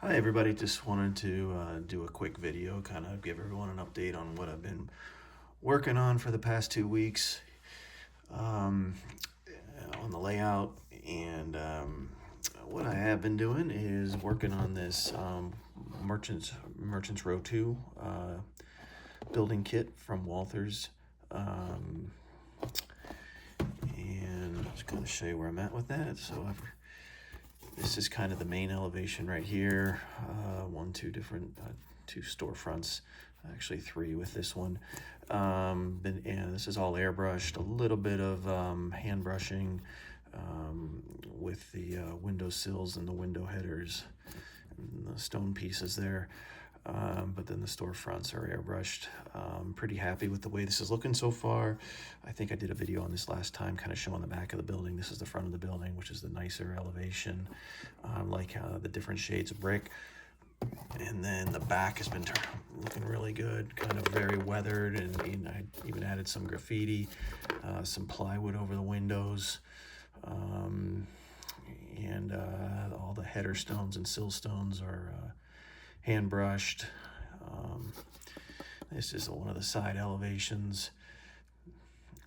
Hi everybody, just wanted to do a quick video, kind of give everyone an update on what I've been working on for the past 2 weeks um, on the layout. And what I have been doing is working on this Merchants Row 2 building kit from Walthers. And I'm just going to show you where I'm at with that. So this is kind of the main elevation right here. Two storefronts, actually three with this one. And this is all airbrushed, a little bit of hand brushing with the window sills and the window headers and the stone pieces there. But then the storefronts are airbrushed. Pretty happy with the way this is looking so far. I think I did a video on this last time, kind of showing the back of the building. This is the front of the building, which is the nicer elevation. Like the different shades of brick. And then the back has been looking really good, kind of very weathered, and I even added some graffiti, some plywood over the windows, and all the header stones and sill stones are hand brushed. This is one of the side elevations,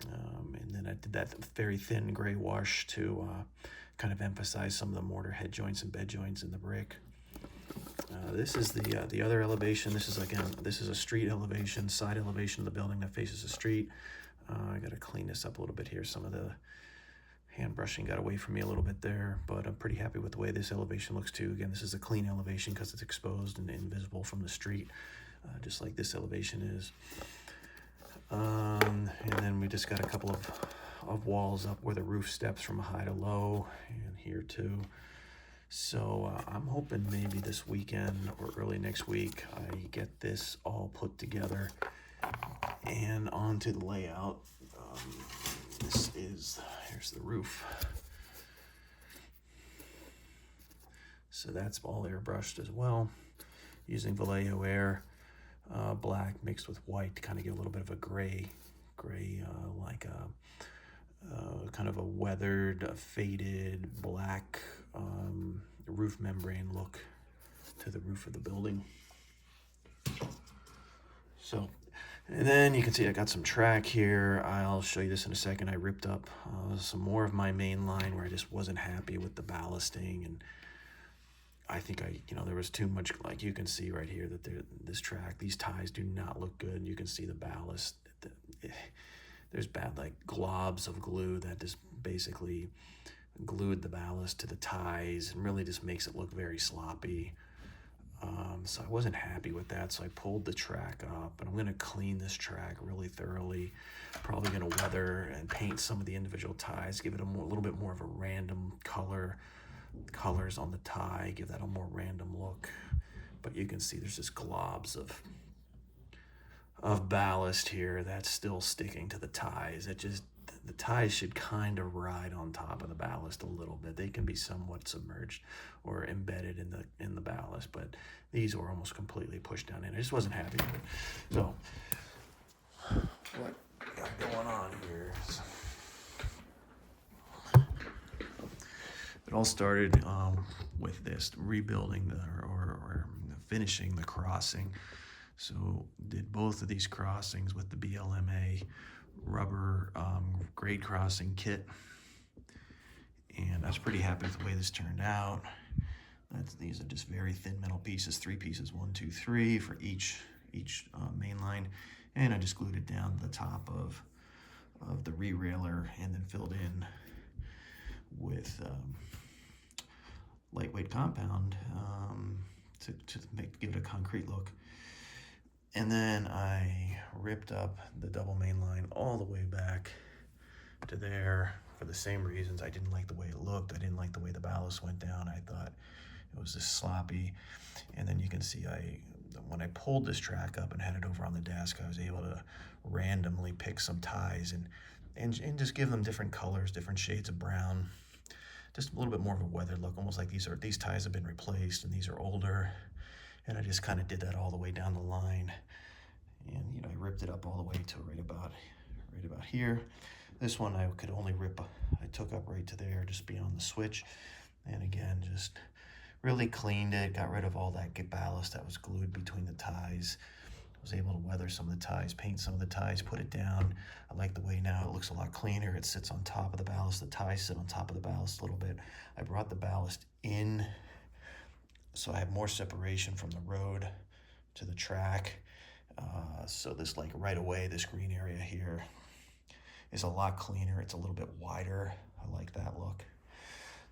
and then I did that very thin gray wash to kind of emphasize some of the mortar head joints and bed joints in the brick. This is the other elevation. This is a street elevation, side elevation of the building that faces the street. I got to clean this up a little bit here. Some of the hand brushing got away from me a little bit there, but I'm pretty happy with the way this elevation looks too. Again, this is a clean elevation because it's exposed and invisible from the street, just like this elevation is. And then we just got a couple of walls up where the roof steps from high to low, and here too. So I'm hoping maybe this weekend or early next week I get this all put together and onto the layout. Here's the roof. So that's all airbrushed as well, using Vallejo air, black mixed with white to kind of give a little bit of a gray, like a kind of a weathered, faded black roof membrane look to the roof of the building. So, and then you can see I got some track here. I'll show you this in a second. I ripped up some more of my main line where I just wasn't happy with the ballasting, and I think there was too much. Like you can see right here that this track, these ties do not look good. You can see the ballast. There's bad like globs of glue that just basically glued the ballast to the ties and really just makes it look very sloppy. So I wasn't happy with that, so I pulled the track up, and I'm going to clean this track really thoroughly. Probably going to weather and paint some of the individual ties, give it a little bit more of a random colors on the tie, give that a more random look. But you can see there's just globs of ballast here that's still sticking to the ties. The ties should kind of ride on top of the ballast a little bit. They can be somewhat submerged or embedded in the ballast, but these were almost completely pushed down in. I just wasn't happy with it. So what got going on here? It all started with this rebuilding or finishing the crossing. So did both of these crossings with the BLMA rubber grade crossing kit, and I was pretty happy with the way this turned out. These are just very thin metal pieces, 3 pieces, 1, 2, 3 for each main line, and I just glued it down to the top of the re-railer and then filled in with lightweight compound to give it a concrete look. And then I ripped up the double main line all the way back to there for the same reasons. I didn't like the way it looked. I didn't like the way the ballast went down. I thought it was just sloppy. And then you can see when I pulled this track up and had it over on the desk, I was able to randomly pick some ties and just give them different colors, different shades of brown. Just a little bit more of a weathered look, almost like these ties have been replaced and these are older. And I just kind of did that all the way down the line. And, I ripped it up all the way to right about here. This one I could only I took up right to there, just beyond the switch. And again, just really cleaned it, got rid of all that ballast that was glued between the ties. I was able to weather some of the ties, paint some of the ties, put it down. I like the way now it looks a lot cleaner. It sits on top of the ballast. The ties sit on top of the ballast a little bit. I brought the ballast in so I have more separation from the road to the track. So this, like right away, this green area here is a lot cleaner. It's a little bit wider. I like that look.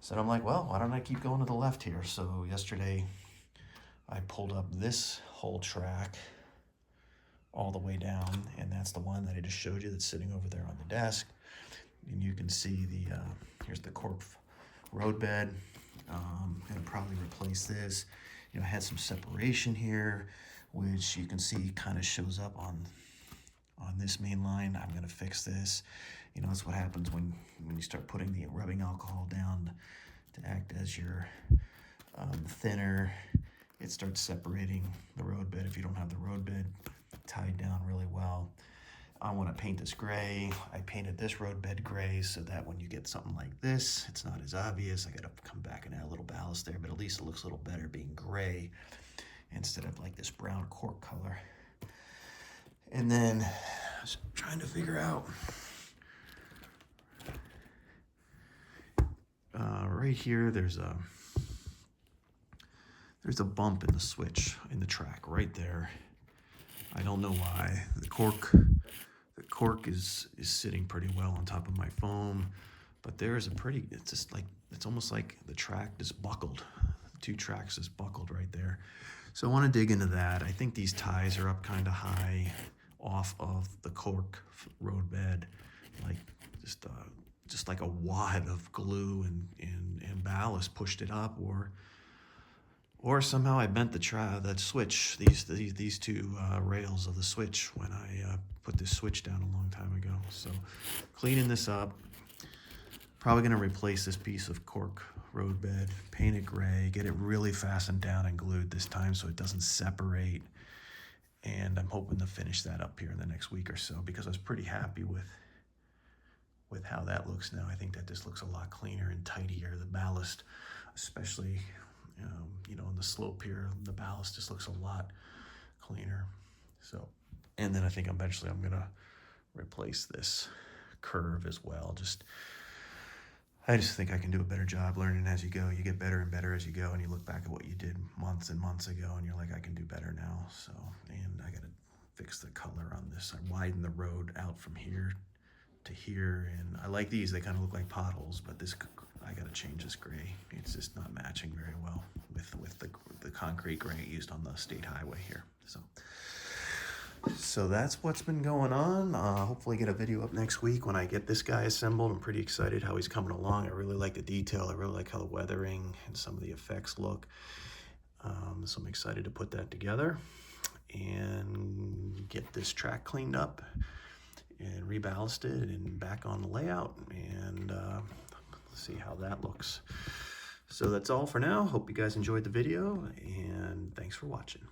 So I'm like, well, why don't I keep going to the left here? So yesterday I pulled up this whole track all the way down, and that's the one that I just showed you that's sitting over there on the desk. And you can see the, here's the cork roadbed. I'm gonna probably replace this. You know, I had some separation here, which you can see kind of shows up on this main line. I'm gonna fix this. You know, that's what happens when you start putting the rubbing alcohol down to act as your thinner. It starts separating the roadbed if you don't have the roadbed tied down really well. I want to paint this gray. I painted this roadbed gray so that when you get something like this, it's not as obvious. I got to come back and add a little ballast there, but at least it looks a little better being gray instead of like this brown cork color. And then I was trying to figure out right here, there's a bump in the switch in the track right there. I don't know why. The cork is sitting pretty well on top of my foam, but there is it's just like, it's almost like the track just buckled. The two tracks is buckled right there. So I want to dig into that. I think these ties are up kind of high off of the cork roadbed, like just like a wad of glue and ballast pushed it up, or somehow I bent that switch, these two rails of the switch when I put this switch down a long time ago. So cleaning this up, probably gonna replace this piece of cork roadbed, paint it gray, get it really fastened down and glued this time so it doesn't separate. And I'm hoping to finish that up here in the next week or so, because I was pretty happy with how that looks now. I think that this looks a lot cleaner and tidier. The ballast, especially, you know, on the slope here, the ballast just looks a lot cleaner. So, and then I think eventually I'm gonna replace this curve as well. I just think I can do a better job learning as you go. You get better and better as you go, and you look back at what you did months and months ago, and you're like, I can do better now. So, and I gotta fix the color on this. I widened the road out from here to here, and I like these. They kind of look like potholes, but this, I gotta change this gray. It's just not matching very well with the concrete gray used on the state highway here. So that's what's been going on. Hopefully get a video up next week when I get this guy assembled. I'm pretty excited how he's coming along. I really like the detail. I really like how the weathering and some of the effects look. So I'm excited to put that together and get this track cleaned up and reballasted and back on the layout, and see how that looks. So that's all for now. Hope you guys enjoyed the video, and thanks for watching.